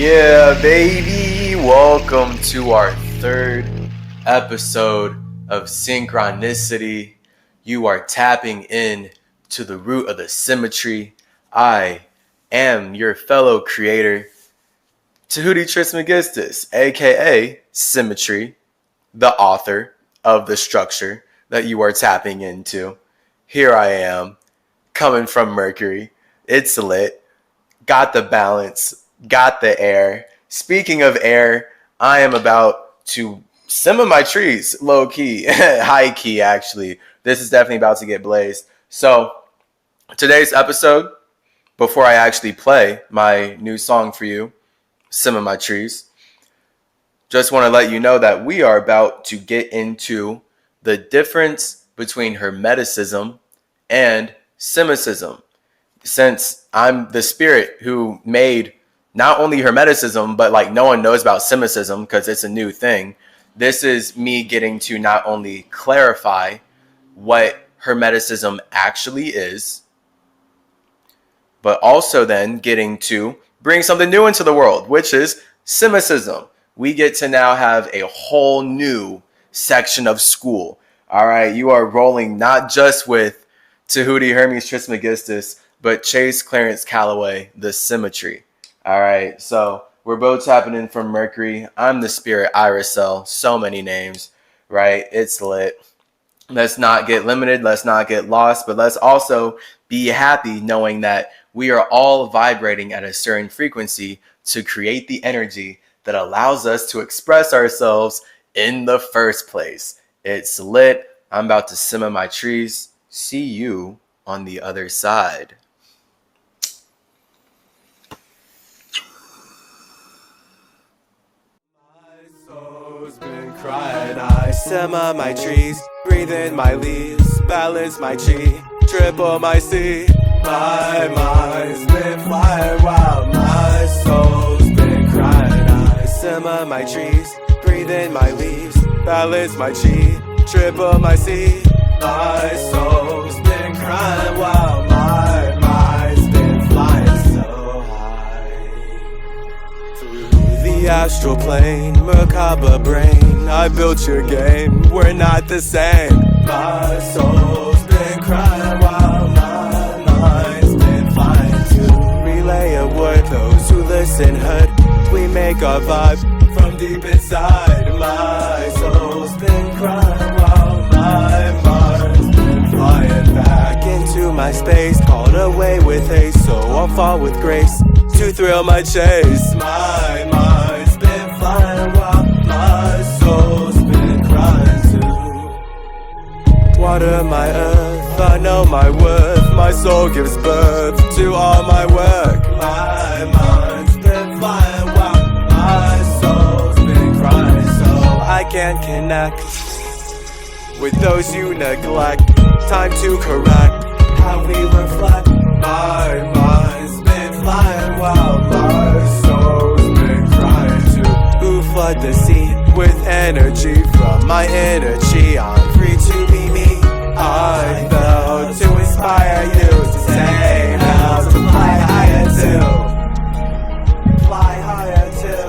Yeah, baby! Welcome to our third episode of Synchronicity. You are tapping in to the root of the symmetry. I am your fellow creator, Cynchranici-Tea, aka Symmetry, the author of the structure that you are tapping into. Here I am, coming from Mercury. It's lit. Got the balance. Got the air. Speaking of air, I am about to simmer my trees, low key, high key actually. This is definitely about to get blazed. So today's episode, before I actually play my new song for you, Simmer My Trees, just want to let you know that we are about to get into the difference between Hermeticism and Cymacism. Since I'm the spirit who made not only Hermeticism, but like no one knows about Cymacism because it's a new thing. This is me getting to not only clarify what Hermeticism actually is, but also then getting to bring something new into the world, which is Cymacism. We get to now have a whole new section of school. All right, you are rolling not just with Tahuti Hermes Trismegistus, but Chase Clarence Calloway, the symmetry. All right, so we're both tapping in from Mercury. I'm the spirit Irisel, so many names, right? It's lit. Let's not get limited. Let's not get lost, but let's also be happy knowing that we are all vibrating at a certain frequency to create the energy that allows us to express ourselves in the first place. It's lit. I'm about to simmer my trees. See you on the other side. Been crying, I simmer my trees, breathe in my leaves, balance my chi, triple my C. My mind's been flying wild, my soul's been crying. I simmer my trees, breathe in my leaves, balance my chi, triple my C. My soul's been crying wild, my mind's been flying so high. Through the astral plane, Merkaba brain, I built your game, we're not the same. My soul's been crying while my mind's been flying to relay a word, those who listen heard, we make our vibe from deep inside. My soul's been crying while my mind's been flying back into my space, called away with haste, so I'll fall with grace to thrill my chase. My mind's been flying while my soul's been crying too. Water my earth, I know my worth, my soul gives birth to all my work. My mind's been flying while my soul's been crying, so I can't connect with those you neglect. Time to correct how we reflect. My mind's been flying while my soul's been crying too. Who flood the sea with energy from my inner chi? I'm free to be me. I felt to inspire you to say how to fly higher too. Fly higher too.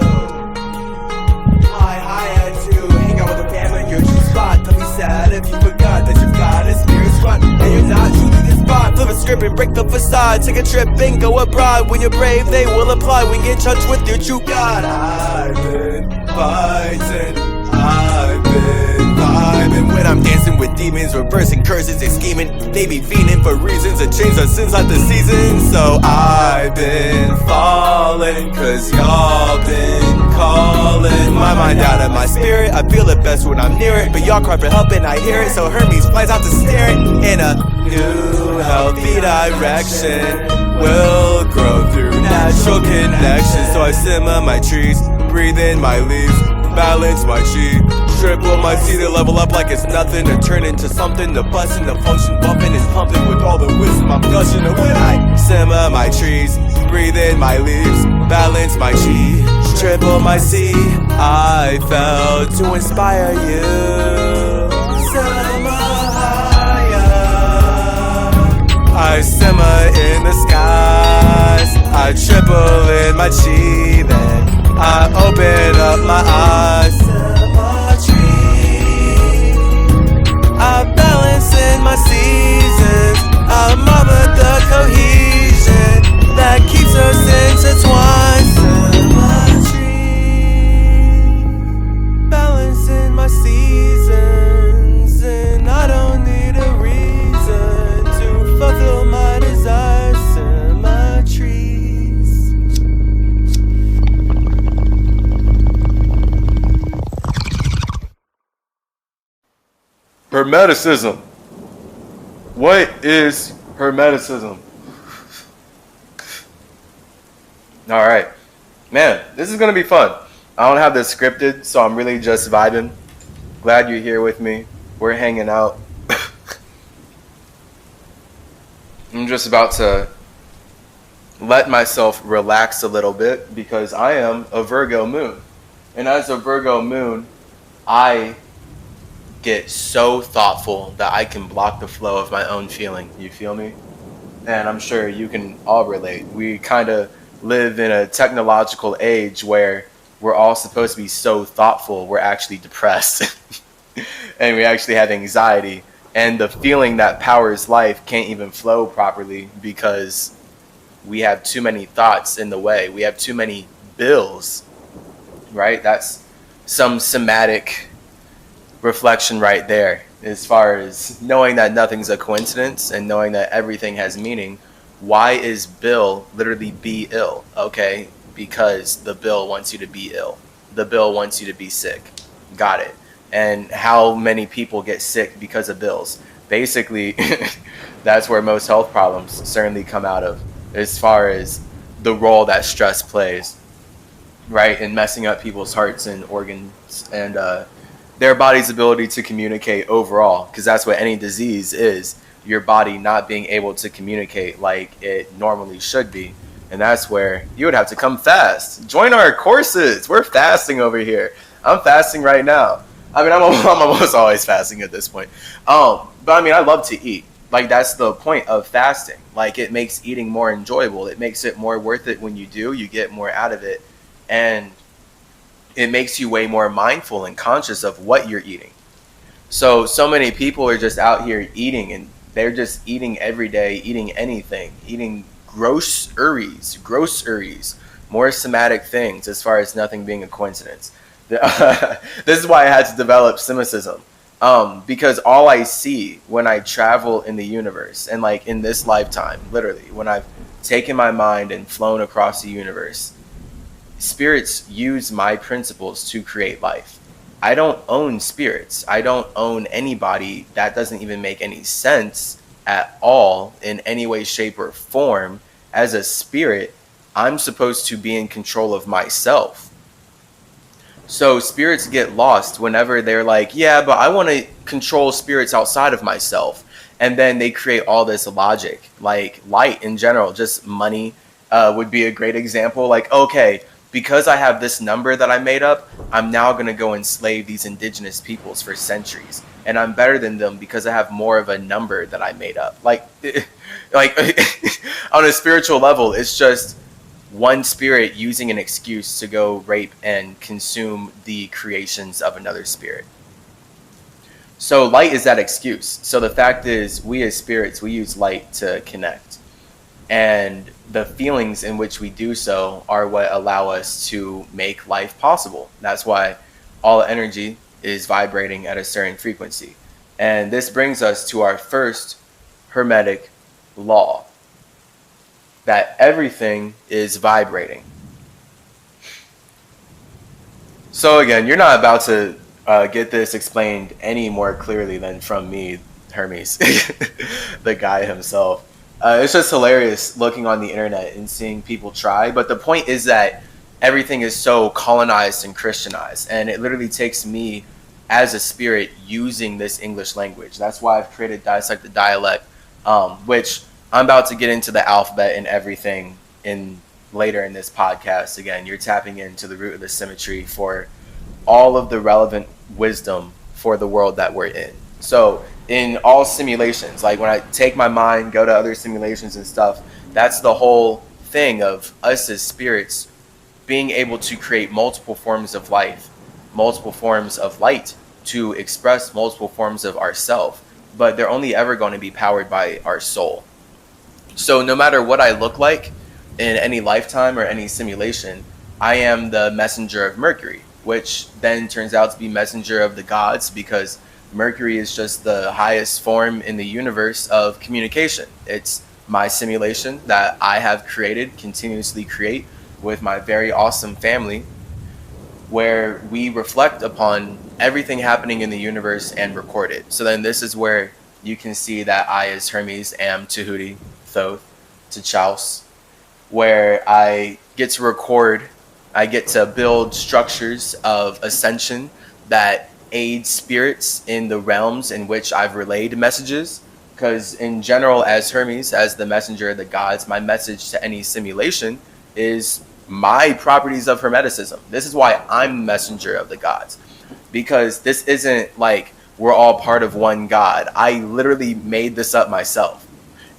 Fly higher too. Hang out with the family, your true spot. Don't be sad if you forgot that you've got a spirit squad and you're not true to this spot. Flip a script and break the facade. Take a trip and go abroad. When you're brave, they will apply. We get in touch with your true God. I've been fighting. I've been vibing. When I'm dancing with demons, reversing curses and scheming, they be fiending for reasons to change the sins like the season. So I've been falling, cause y'all been calling my mind out of my spirit. I feel it best when I'm near it, but y'all cry for help and I hear it. So Hermes flies out to stare it in a new healthy direction. Will grow through natural connection. So I simmer my trees, breathe in my leaves, balance my chi, triple my C to level up like it's nothing, to turn into something, to bust into function, bumping and pumping with all the wisdom I'm gushing. And when I simmer my trees, breathe in my leaves, balance my chi, triple my C, I felt to inspire you. Simmer higher. I simmer in the skies, I triple in my chi, then I open up my eyes to my tree. I balance in my seasons. I mother the cohesion that keeps us intertwined. Symmetry, balance in my seasons, and I don't need a reason to fulfill my desires. Symmetries. Hermeticism. What is Hermeticism? All right, man, this is gonna be fun. I don't have this scripted, so I'm really just vibing. Glad you're here with me. We're hanging out. I'm just about to let myself relax a little bit because I am a Virgo moon. And as a Virgo moon, I get so thoughtful that I can block the flow of my own feeling. You feel me? And I'm sure you can all relate. We kind of live in a technological age where we're all supposed to be so thoughtful, we're actually depressed. And we actually have anxiety. And the feeling that powers life can't even flow properly because we have too many thoughts in the way. We have too many bills, right? That's some somatic reflection right there, as far as knowing that nothing's a coincidence and knowing that everything has meaning. Why is Bill literally be ill? Okay, because the bill wants you to be ill. The bill wants you to be sick. Got it. And how many people get sick because of bills? Basically, that's where most health problems certainly come out of, as far as the role that stress plays, right, in messing up people's hearts and organs and their body's ability to communicate overall, because that's what any disease is, your body not being able to communicate like it normally should be. And that's where you would have to come fast. Join our courses. We're fasting over here. I'm fasting right now. I mean, I'm almost always fasting at this point. But I mean, I love to eat. Like, that's the point of fasting. Like, it makes eating more enjoyable. It makes it more worth it when you do. You get more out of it. And it makes you way more mindful and conscious of what you're eating. So many people are just out here eating, and they're just eating every day, eating anything, eating groceries, more somatic things, as far as nothing being a coincidence. This is why I had to develop Cymacism. Because all I see when I travel in the universe, and like in this lifetime, literally, when I've taken my mind and flown across the universe, spirits use my principles to create life. I don't own spirits. I don't own anybody. That doesn't even make any sense at all in any way, shape, or form. As a spirit, I'm supposed to be in control of myself. So spirits get lost whenever they're like, yeah, but I want to control spirits outside of myself. And then they create all this logic, like light in general, just money would be a great example. Like, okay, because I have this number that I made up, I'm now going to go enslave these indigenous peoples for centuries. And I'm better than them because I have more of a number that I made up. Like on a spiritual level, it's just one spirit using an excuse to go rape and consume the creations of another spirit. So light is that excuse. So the fact is, we as spirits, we use light to connect. And the feelings in which we do so are what allow us to make life possible. That's why all energy is vibrating at a certain frequency. And this brings us to our first Hermetic law, that everything is vibrating. So again, you're not about to get this explained any more clearly than from me, Hermes, the guy himself. It's just hilarious looking on the internet and seeing people try. But the point is that everything is so colonized and Christianized. And it literally takes me as a spirit using this English language. That's why I've created Dissect the Dialect, which I'm about to get into the alphabet and everything in later in this podcast. Again, you're tapping into the root of the symmetry for all of the relevant wisdom for the world that we're in. So in all simulations, like when I take my mind, go to other simulations and stuff, that's the whole thing of us as spirits being able to create multiple forms of life, multiple forms of light, to express multiple forms of ourself, but they're only ever going to be powered by our soul. So no matter what I look like in any lifetime or any simulation, I am the messenger of Mercury, which then turns out to be messenger of the gods, because Mercury is just the highest form in the universe of communication. It's my simulation that I have created, continuously create with my very awesome family, where we reflect upon everything happening in the universe and record it. So then this is where you can see that I, as Hermes, am Tahuti, Thoth, T'Chaus, where I get to record, I get to build structures of ascension that aid spirits in the realms in which I've relayed messages. Because in general, as Hermes, as the messenger of the gods, my message to any simulation is my properties of Hermeticism. This is why I'm messenger of the gods, because this isn't like we're all part of one god. I literally made this up myself,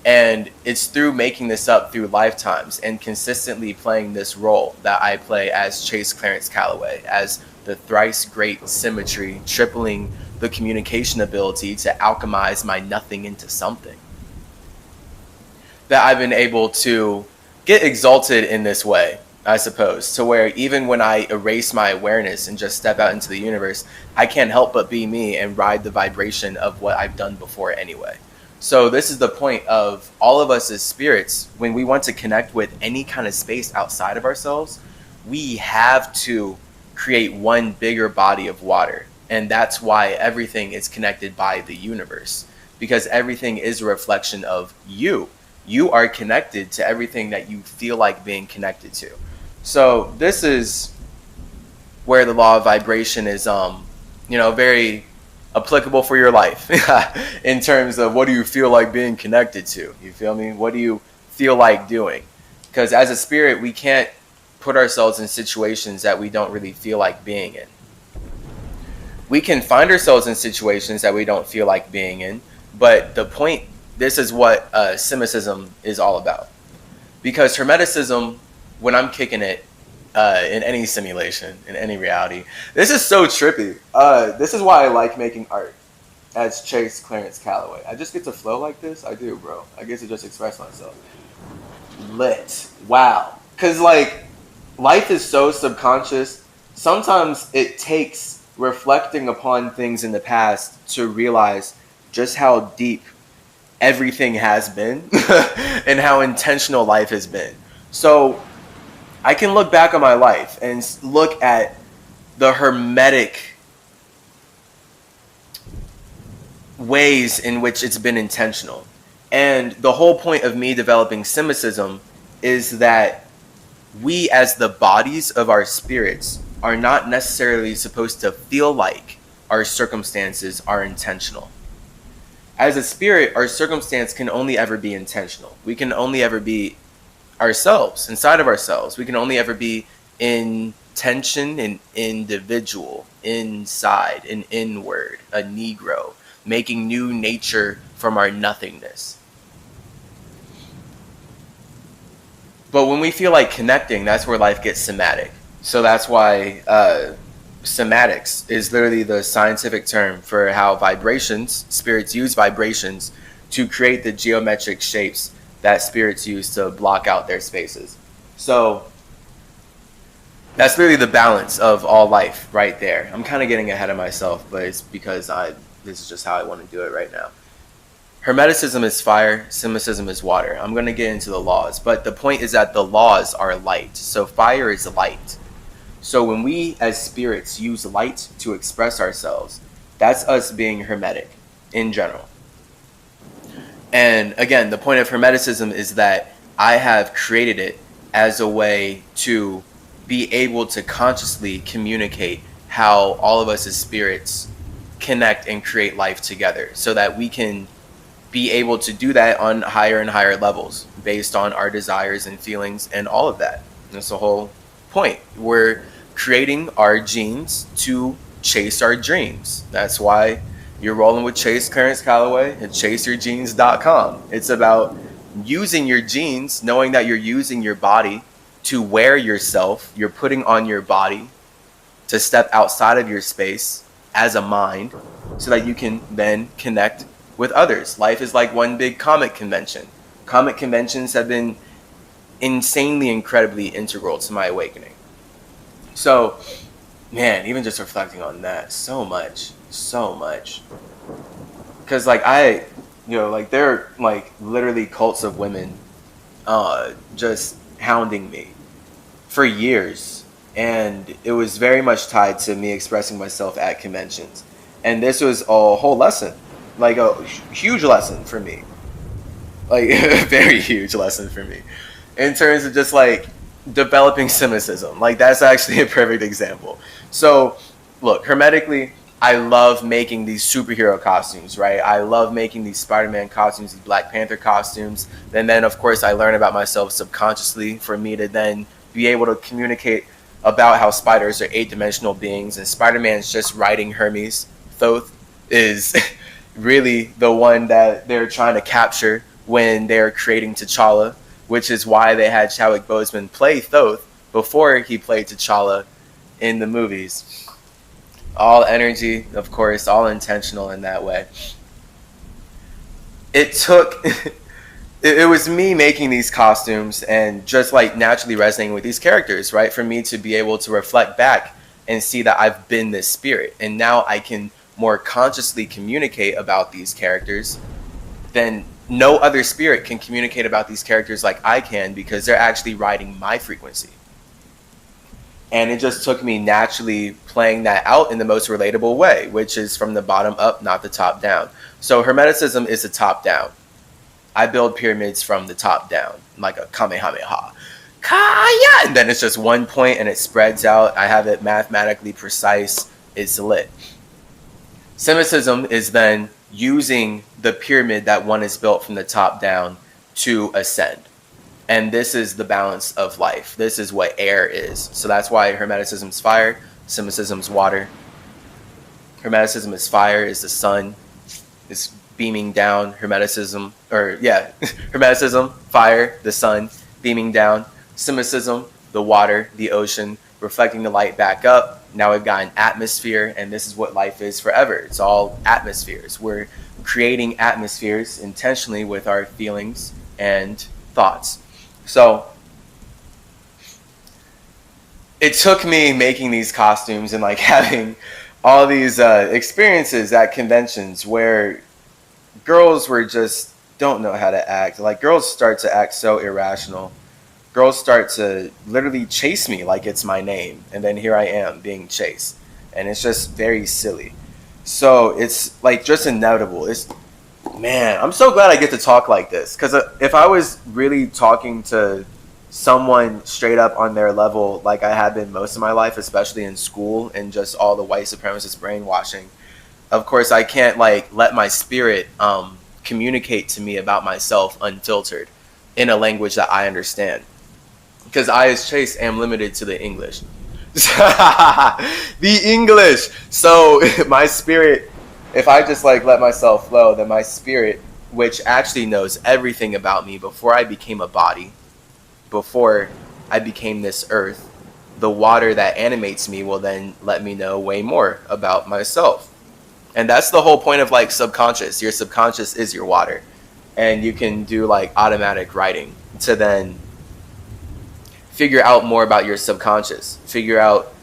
and it's through making this up through lifetimes and consistently playing this role that I play as Chase Clarence Calloway, as the thrice great symmetry, tripling the communication ability to alchemize my nothing into something, that I've been able to get exalted in this way, I suppose, to where even when I erase my awareness and just step out into the universe, I can't help but be me and ride the vibration of what I've done before anyway. So this is the point of all of us as spirits. When we want to connect with any kind of space outside of ourselves, we have to create one bigger body of water. And that's why everything is connected by the universe, because everything is a reflection of you. You are connected to everything that you feel like being connected to. So this is where the law of vibration is, very applicable for your life in terms of what do you feel like being connected to? You feel me? What do you feel like doing? Because as a spirit, we can't put ourselves in situations that we don't really feel like being in. We can find ourselves in situations that we don't feel like being in, but the point, this is what Cymacism is all about. Because Hermeticism, when I'm kicking it in any simulation, in any reality, this is so trippy. This is why I like making art as Chase Clarence Calloway. I just get to flow like this. I do, bro. I get to just express myself. Lit. Wow. Because, life is so subconscious. Sometimes it takes reflecting upon things in the past to realize just how deep everything has been and how intentional life has been. So I can look back on my life and look at the hermetic ways in which it's been intentional. And the whole point of me developing Cymacism is that we, as the bodies of our spirits, are not necessarily supposed to feel like our circumstances are intentional. As a spirit, our circumstance can only ever be intentional. We can only ever be ourselves, inside of ourselves. We can only ever be intention, an individual, inside, an inward, a Negro, making new nature from our nothingness. But when we feel like connecting, that's where life gets somatic. So that's why somatics is literally the scientific term for how vibrations, spirits use vibrations to create the geometric shapes that spirits use to block out their spaces. So that's really the balance of all life right there. I'm kind of getting ahead of myself, but it's because this is just how I want to do it right now. Hermeticism is fire, Cymacism is water. I'm going to get into the laws, but the point is that the laws are light. So fire is light. So when we as spirits use light to express ourselves, that's us being hermetic in general. And again, the point of Hermeticism is that I have created it as a way to be able to consciously communicate how all of us as spirits connect and create life together, so that we can be able to do that on higher and higher levels based on our desires and feelings and all of that. That's the whole point. We're creating our genes to chase our dreams. That's why you're rolling with Chase Clarence Calloway at chaseyourgenes.com. It's about using your genes, knowing that you're using your body to wear yourself. You're putting on your body to step outside of your space as a mind so that you can then connect with others. Life is like one big comic convention. Comic conventions have been insanely, incredibly integral to my awakening. So, man, even just reflecting on that, so much. Because, like, like, there are, like, literally cults of women just hounding me for years. And it was very much tied to me expressing myself at conventions. And this was a whole lesson, like a huge lesson for me. Like a very huge lesson for me in terms of just like developing Cymacism. Like that's actually a perfect example. So look, hermetically, I love making these superhero costumes, right? I love making these Spider-Man costumes, these Black Panther costumes. And then of course I learn about myself subconsciously for me to then be able to communicate about how spiders are 8-dimensional beings, and Spider-Man's just riding Hermes. Thoth is really the one that they're trying to capture when they're creating T'Challa, which is why they had Chadwick Boseman play Thoth before he played T'Challa in the movies. All energy, of course, all intentional in that way. It took... It was me making these costumes and just like naturally resonating with these characters, right? For me to be able to reflect back and see that I've been this spirit. And now I can more consciously communicate about these characters than no other spirit can communicate about these characters like I can, because they're actually riding my frequency. And it just took me naturally playing that out in the most relatable way, which is from the bottom up, not the top down. So Hermeticism is the top down. I build pyramids from the top down, like a Kamehameha. Kaya! And then it's just one point and it spreads out. I have it mathematically precise. It's lit. Cymacism is then using the pyramid that one is built from the top down to ascend. And this is the balance of life. This is what air is. So that's why Hermeticism is fire, Cymacism is water. Hermeticism is fire, is the sun. It's beaming down. Hermeticism, fire, the sun, beaming down. Cymacism, the water, the ocean, reflecting the light back up. Now we've got an atmosphere, and this is what life is forever. It's all atmospheres. We're creating atmospheres intentionally with our feelings and thoughts. So it took me making these costumes and like having all these experiences at conventions where girls don't know how to act. Like girls start to act so irrational. Girls start to literally chase me like it's my name. And then here I am being chased. And it's just very silly. So it's like just inevitable. Man, I'm so glad I get to talk like this. Because if I was really talking to someone straight up on their level like I have been most of my life, especially in school and just all the white supremacist brainwashing, of course I can't like let my spirit communicate to me about myself unfiltered in a language that I understand. Because I as Chase am limited to the English. The English! So my spirit, if I just like let myself flow, then my spirit, which actually knows everything about me before I became a body, before I became this earth, the water that animates me will then let me know way more about myself. And that's the whole point of like subconscious. Your subconscious is your water. And you can do like automatic writing to then figure out more about your subconscious. Figure out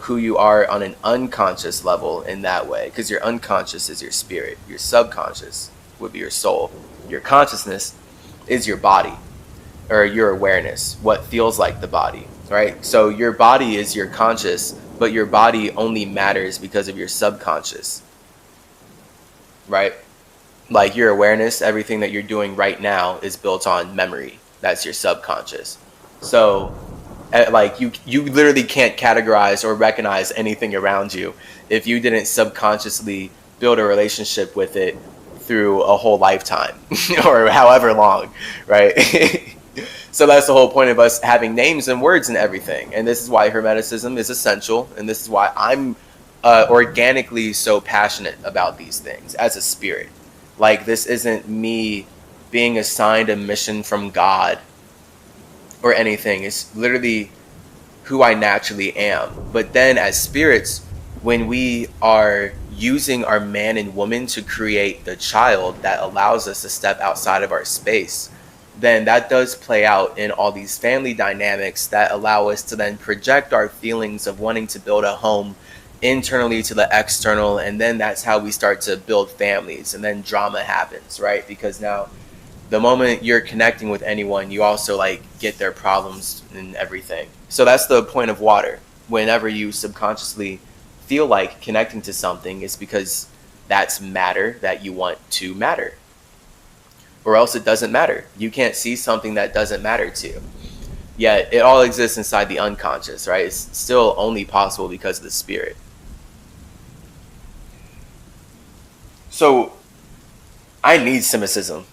who you are on an unconscious level in that way. Because your unconscious is your spirit. Your subconscious would be your soul. Your consciousness is your body. Or your awareness. What feels like the body. Right? So your body is your conscious. But your body only matters because of your subconscious. Right? Like your awareness, everything that you're doing right now is built on memory. That's your subconscious. So like you literally can't categorize or recognize anything around you if you didn't subconsciously build a relationship with it through a whole lifetime or however long, right? So that's the whole point of us having names and words and everything. And this is why Hermeticism is essential. And this is why I'm organically so passionate about these things as a spirit. Like this isn't me being assigned a mission from God or anything. It's literally who I naturally am. But then as spirits, when we are using our man and woman to create the child that allows us to step outside of our space, then that does play out in all these family dynamics that allow us to then project our feelings of wanting to build a home internally to the external, and then that's how we start to build families, and then drama happens, right? Because now the moment you're connecting with anyone, you also like get their problems and everything. So that's the point of water. Whenever you subconsciously feel like connecting to something, it's because that's matter that you want to matter, or else it doesn't matter. You can't see something that doesn't matter to you. Yet it all exists inside the unconscious, right? It's still only possible because of the spirit. So I need Cymacism.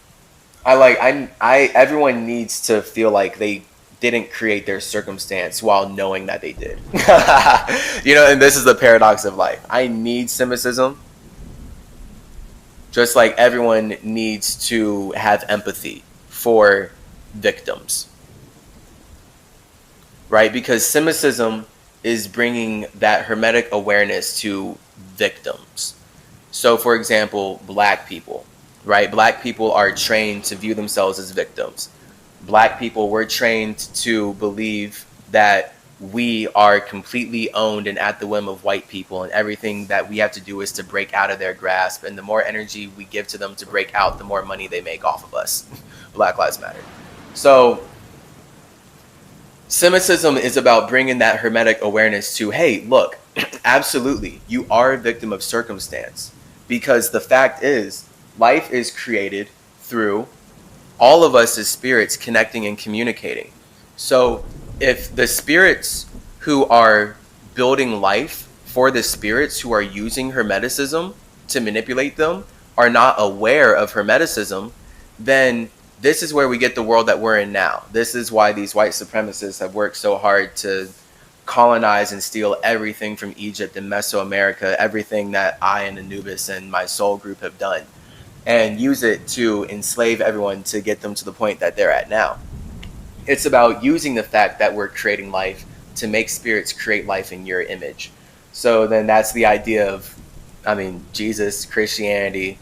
Everyone needs to feel like they didn't create their circumstance while knowing that they did. And this is the paradox of life. I need Cymacism, just like everyone needs to have empathy for victims, right? Because Cymacism is bringing that hermetic awareness to victims. So, for example, black people, right? Black people are trained to view themselves as victims. Black people were trained to believe that we are completely owned and at the whim of white people, and everything that we have to do is to break out of their grasp. And the more energy we give to them to break out, the more money they make off of us. Black Lives Matter. So Cymacism is about bringing that hermetic awareness to, hey, look, absolutely, you are a victim of circumstance. Because the fact is, life is created through all of us as spirits connecting and communicating. So if the spirits who are building life for the spirits who are using Hermeticism to manipulate them are not aware of Hermeticism, then this is where we get the world that we're in now. This is why these white supremacists have worked so hard to colonize and steal everything from Egypt and Mesoamerica, everything that I and Anubis and my soul group have done, and use it to enslave everyone to get them to the point that they're at now. It's about using the fact that we're creating life to make spirits create life in your image. So then that's the idea of, Jesus, Christianity,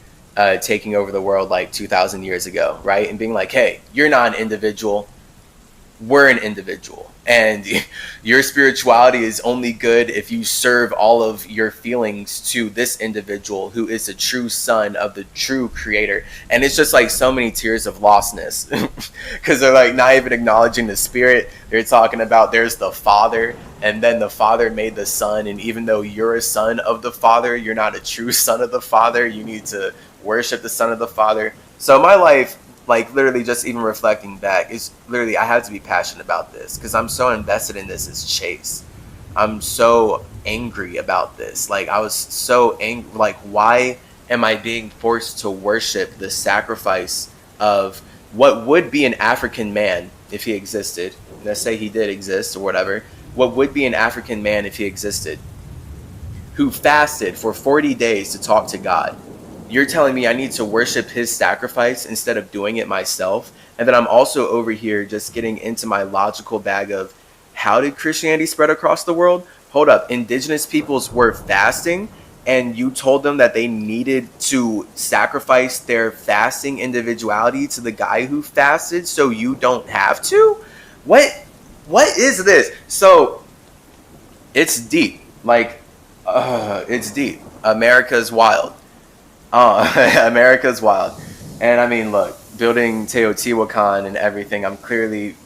taking over the world like 2,000 years ago, right? And being like, hey, you're not an individual, we're an individual. And your spirituality is only good if you serve all of your feelings to this individual who is a true son of the true creator. And it's just like so many tears of lostness because they're like not even acknowledging the spirit. They're talking about there's the Father, and then the Father made the Son. And even though you're a son of the Father, you're not a true son of the Father. You need to worship the Son of the Father. So my life, like literally just even reflecting back, is literally I have to be passionate about this because I'm so invested in this as Chase. I'm so angry about this. Like I was so angry. Like, why am I being forced to worship the sacrifice of what would be an African man if he existed? Let's say he did exist or whatever. What would be an African man if he existed, who fasted for 40 days to talk to God? You're telling me I need to worship his sacrifice instead of doing it myself? And then I'm also over here just getting into my logical bag of, how did Christianity spread across the world? Hold up, indigenous peoples were fasting, and you told them that they needed to sacrifice their fasting individuality to the guy who fasted so you don't have to? What is this? So it's deep. It's deep. America's wild. America's wild. And look, building Teotihuacan and everything, I'm clearly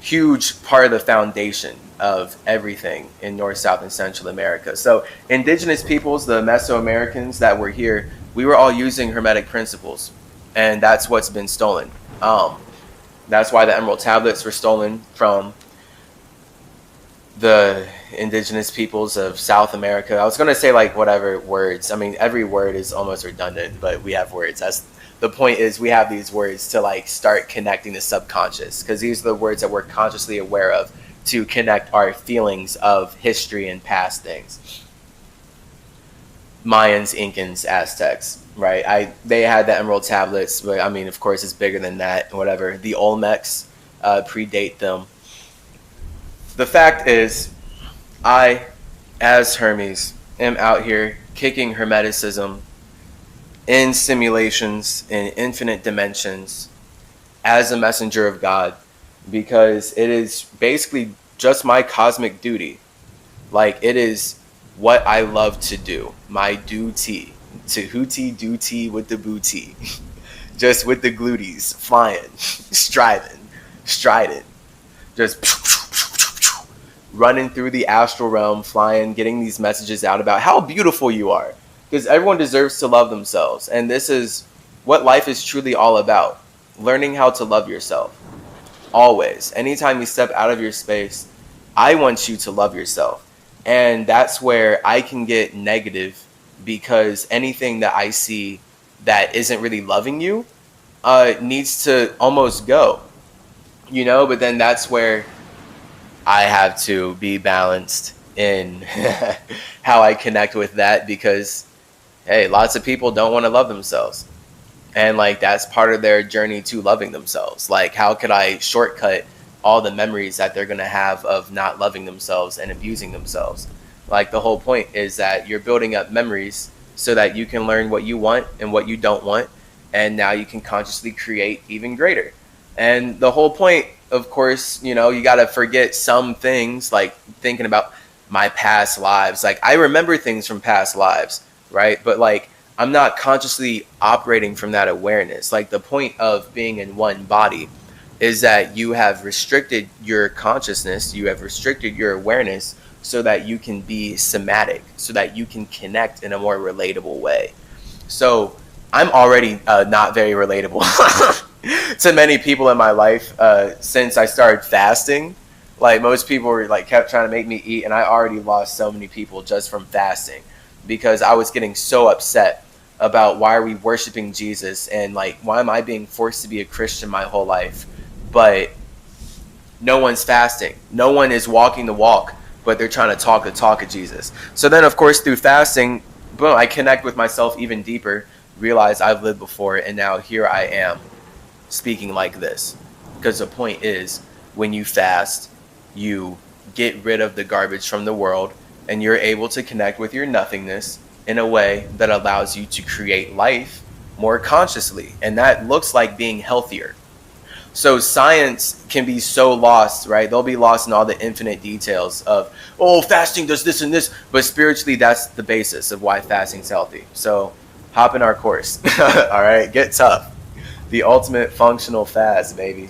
huge part of the foundation of everything in North, South, and Central America. So indigenous peoples, the Mesoamericans that were here, we were all using Hermetic principles, and that's what's been stolen. That's why the Emerald Tablets were stolen from the indigenous peoples of South America. I was going to say whatever words. Every word is almost redundant, but we have words. That's the point, is we have these words to start connecting the subconscious, because these are the words that we're consciously aware of to connect our feelings of history and past things. Mayans, Incans, Aztecs, right? They had the emerald tablets, but I mean, of course, it's bigger than that. Whatever. The Olmecs predate them. The fact is, I, as Hermes, am out here kicking Hermeticism in simulations in infinite dimensions as a messenger of God, because it is basically just my cosmic duty. Like, it is what I love to do, my duty, to hootie duty with the booty, just with the glutees flying, striding, just running through the astral realm, flying, getting these messages out about how beautiful you are, because everyone deserves to love themselves, and this is what life is truly all about: learning how to love yourself. Always, anytime you step out of your space, I want you to love yourself. And that's where I can get negative, because anything that I see that isn't really loving you needs to almost go, but then that's where I have to be balanced in how I connect with that, because, hey, lots of people don't want to love themselves. And like, that's part of their journey to loving themselves. Like, how could I shortcut all the memories that they're going to have of not loving themselves and abusing themselves? Like, the whole point is that you're building up memories so that you can learn what you want and what you don't want. And now you can consciously create even greater. And the whole point, of course, you got to forget some things, like thinking about my past lives. Like, I remember things from past lives, right? But like, I'm not consciously operating from that awareness. Like, the point of being in one body is that you have restricted your consciousness, you have restricted your awareness, so that you can be somatic, so that you can connect in a more relatable way. So I'm already not very relatable to many people in my life since I started fasting. Like, most people were like kept trying to make me eat, and I already lost so many people just from fasting, because I was getting so upset about, why are we worshiping Jesus, and like, why am I being forced to be a Christian my whole life, but no one's fasting, no one is walking the walk, but they're trying to talk the talk of Jesus. So then, of course, through fasting, boom, I connect with myself even deeper, realize I've lived before, and now here I am speaking like this. Because the point is, when you fast, you get rid of the garbage from the world, and you're able to connect with your nothingness in a way that allows you to create life more consciously. And that looks like being healthier. So science can be so lost, right? They'll be lost in all the infinite details of, fasting does this and this. But spiritually, that's the basis of why fasting's healthy. So hop in our course. All right, get tough. The ultimate functional fast, baby.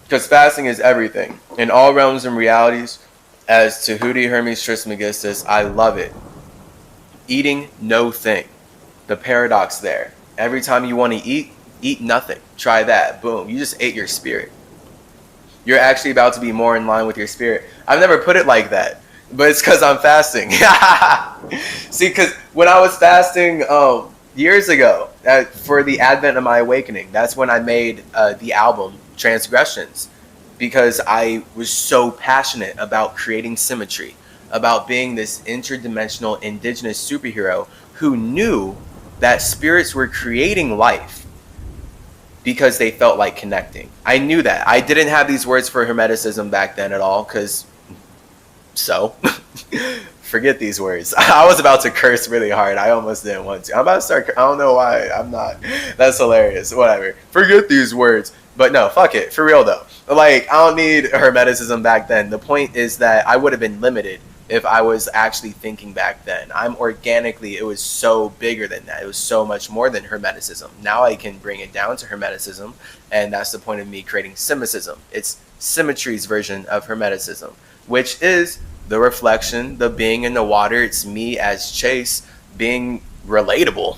Because fasting is everything. In all realms and realities, as Tahuti Hermes Trismegistus, I love it. Eating no thing. The paradox there. Every time you want to eat nothing. Try that. Boom. You just ate your spirit. You're actually about to be more in line with your spirit. I've never put it like that, but it's because I'm fasting. See, because when I was fasting years ago, for the advent of my awakening, that's when I made the album Transgressions, because I was so passionate about creating symmetry, about being this interdimensional indigenous superhero who knew that spirits were creating life because they felt like connecting. I knew that. I didn't have these words for Hermeticism back then at all, because forget these words. I was about to curse really hard. I almost didn't want to. I'm about to start. I don't know why. I'm not. That's hilarious. Whatever. Forget these words. But no, fuck it. For real though. Like, I don't need Hermeticism back then. The point is that I would have been limited if I was actually thinking back then. It was so bigger than that. It was so much more than Hermeticism. Now I can bring it down to Hermeticism, and that's the point of me creating Cymacism. It's symmetry's version of Hermeticism, which is the reflection, the being in the water. It's me as Chase being relatable.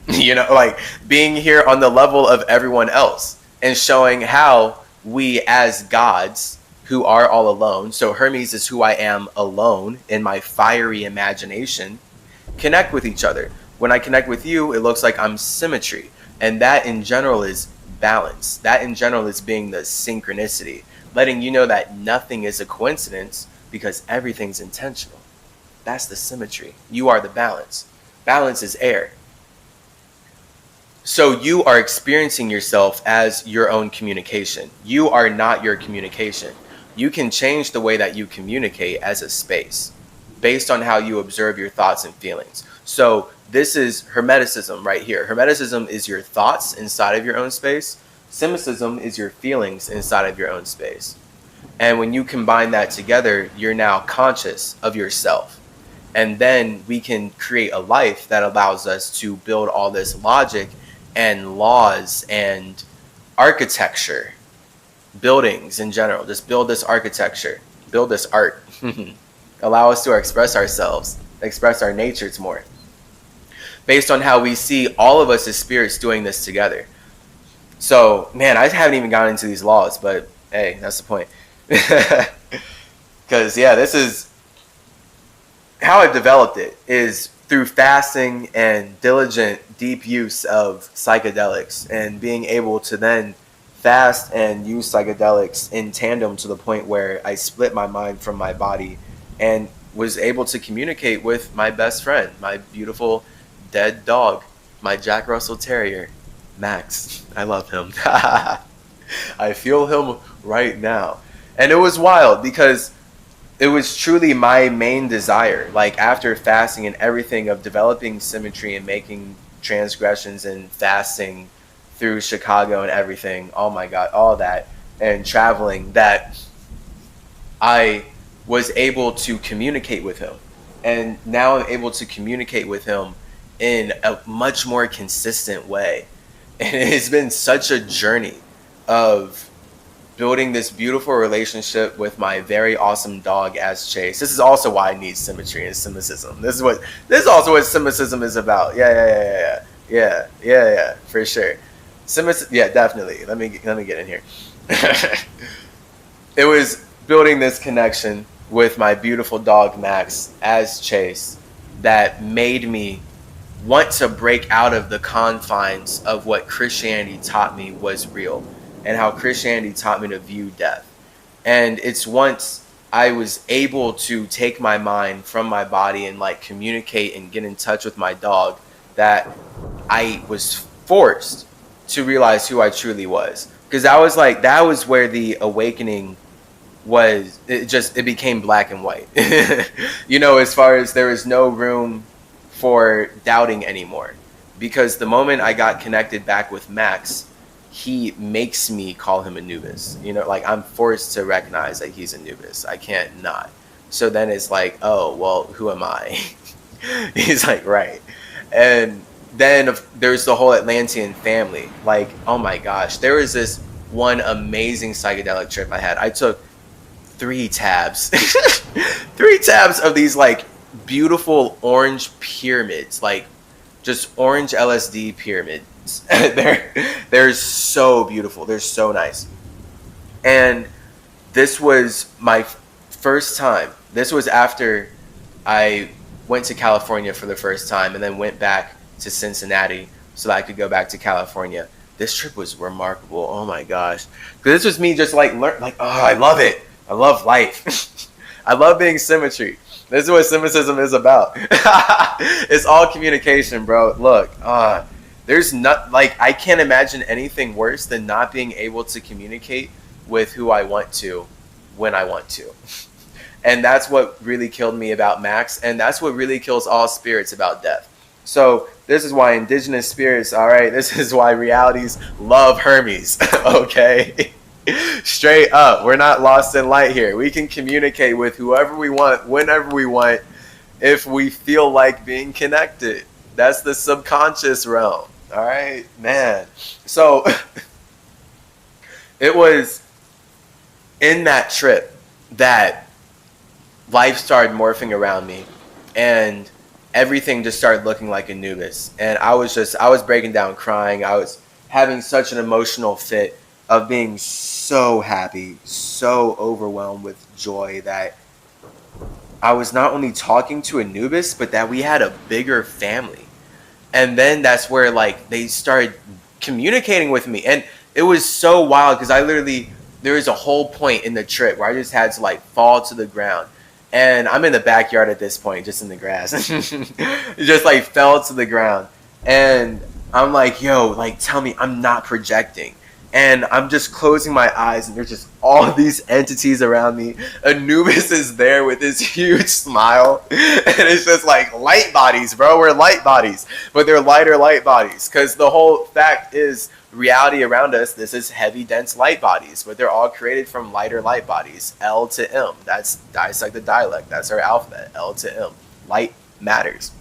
Like being here on the level of everyone else and showing how we as gods who are all alone, so Hermes is who I am alone in my fiery imagination, connect with each other. When I connect with you, it looks like I'm symmetry. And that in general is balance. That in general is being the synchronicity. letting you know that nothing is a coincidence because everything's intentional. That's the symmetry. You are the balance. Balance is air. So you are experiencing yourself as your own communication. You are not your communication. You can change the way that you communicate as a space based on how you observe your thoughts and feelings. So this is Hermeticism right here. Hermeticism is your thoughts inside of your own space. Cymacism is your feelings inside of your own space. And when you combine that together, you're now conscious of yourself. And then we can create a life that allows us to build all this logic and laws and architecture, buildings in general. Just build this architecture, build this art. Allow us to express ourselves, express our natures more. Based on how we see all of us as spirits doing this together. So, man, I haven't even gotten into these laws, but hey, that's the point. Because, yeah, this is how I've developed it, is through fasting and diligent, deep use of psychedelics, and being able to then fast and use psychedelics in tandem to the point where I split my mind from my body and was able to communicate with my best friend, my beautiful dead dog, my Jack Russell Terrier, Max. I love him. I feel him right now. And it was wild because it was truly my main desire, like after fasting and everything, of developing symmetry and making transgressions and fasting through Chicago and everything. Oh my God, all that, and traveling, that I was able to communicate with him. And now I'm able to communicate with him in a much more consistent way. And it has been such a journey of building this beautiful relationship with my very awesome dog as Chase. This is also why I need symmetry and Cymacism. This is also what Cymacism is about. Yeah, for sure. Yeah, definitely. Let me get in here. It was building this connection with my beautiful dog Max as Chase that made me want to break out of the confines of what Christianity taught me was real, and how Christianity taught me to view death. And it's once I was able to take my mind from my body and like communicate and get in touch with my dog that I was forced to realize who I truly was. Because that was where the awakening was. It became black and white. As far as there was no room for doubting anymore. Because the moment I got connected back with Max, he makes me call him Anubis. I'm forced to recognize that he's Anubis. I can't not. So then it's like, oh, well, who am I? He's like, right. And then there's the whole Atlantean family. Like, oh my gosh, there was this one amazing psychedelic trip I had. I took 3 tabs, 3 tabs of these like beautiful orange pyramids, like just orange LSD pyramids. They're so beautiful. They're so nice. And this was my first time. This was after I went to California for the first time and then went back to Cincinnati so that I could go back to California. This trip was remarkable. Oh my gosh. Because this was me just I love it. I love life. I love being symmetry. This is what Cymacism is about. It's all communication, bro. Look, there's I can't imagine anything worse than not being able to communicate with who I want to when I want to. And that's what really killed me about Max, and that's what really kills all spirits about death. So this is why indigenous spirits, all right, this is why realities love Hermes, okay? Straight up, we're not lost in light here. We can communicate with whoever we want, whenever we want, if we feel like being connected. That's the subconscious realm, all right, man. So it was in that trip that life started morphing around me, and everything just started looking like Anubis. And I was breaking down crying. I was having such an emotional fit of being so happy, so overwhelmed with joy that I was not only talking to Anubis, but that we had a bigger family. And then that's where they started communicating with me. And it was so wild because I literally there was a whole point in the trip where I just had to like fall to the ground. And I'm in the backyard at this point, just in the grass. Just like fell to the ground. And I'm like, yo, like tell me I'm not projecting. And I'm just closing my eyes, and there's just all these entities around me. Anubis is there with his huge smile. And it's just like light bodies, bro. We're light bodies. But they're lighter light bodies. Because the whole fact is, reality around us, this is heavy, dense light bodies. But they're all created from lighter light bodies. L to M. That's like the dialect. That's our alphabet. L to M. Light matters.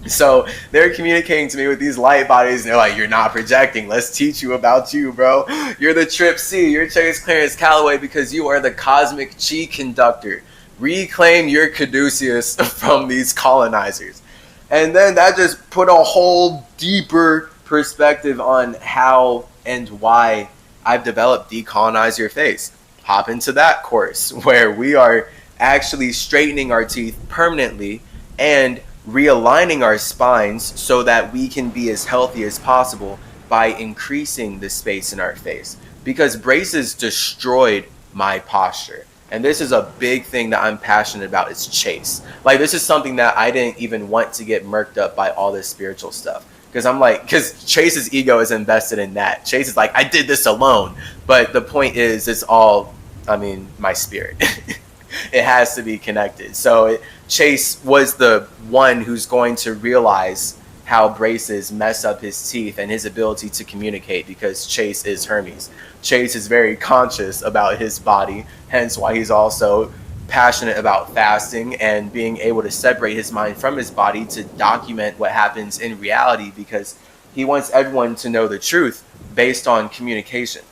So they're communicating to me with these light bodies, and they're like, you're not projecting. Let's teach you about you, bro. You're the Trip C. You're Chase Clarence Calloway because you are the cosmic chi conductor. Reclaim your caduceus from these colonizers. And then that just put a whole deeper perspective on how and why I've developed Decolonize Your Face. Hop into that course where we are actually straightening our teeth permanently and realigning our spines so that we can be as healthy as possible by increasing the space in our face. Because braces destroyed my posture. And this is a big thing that I'm passionate about, is chase. Like, this is something that I didn't even want to get murked up by all this spiritual stuff. Because I'm like, because Chase's ego is invested in that. Chase is like, I did this alone. But the point is, it's all, my spirit. It has to be connected. So Chase was the one who's going to realize how braces mess up his teeth and his ability to communicate, because Chase is Hermes. Chase is very conscious about his body, hence why he's also passionate about fasting and being able to separate his mind from his body to document what happens in reality, because he wants everyone to know the truth based on communication.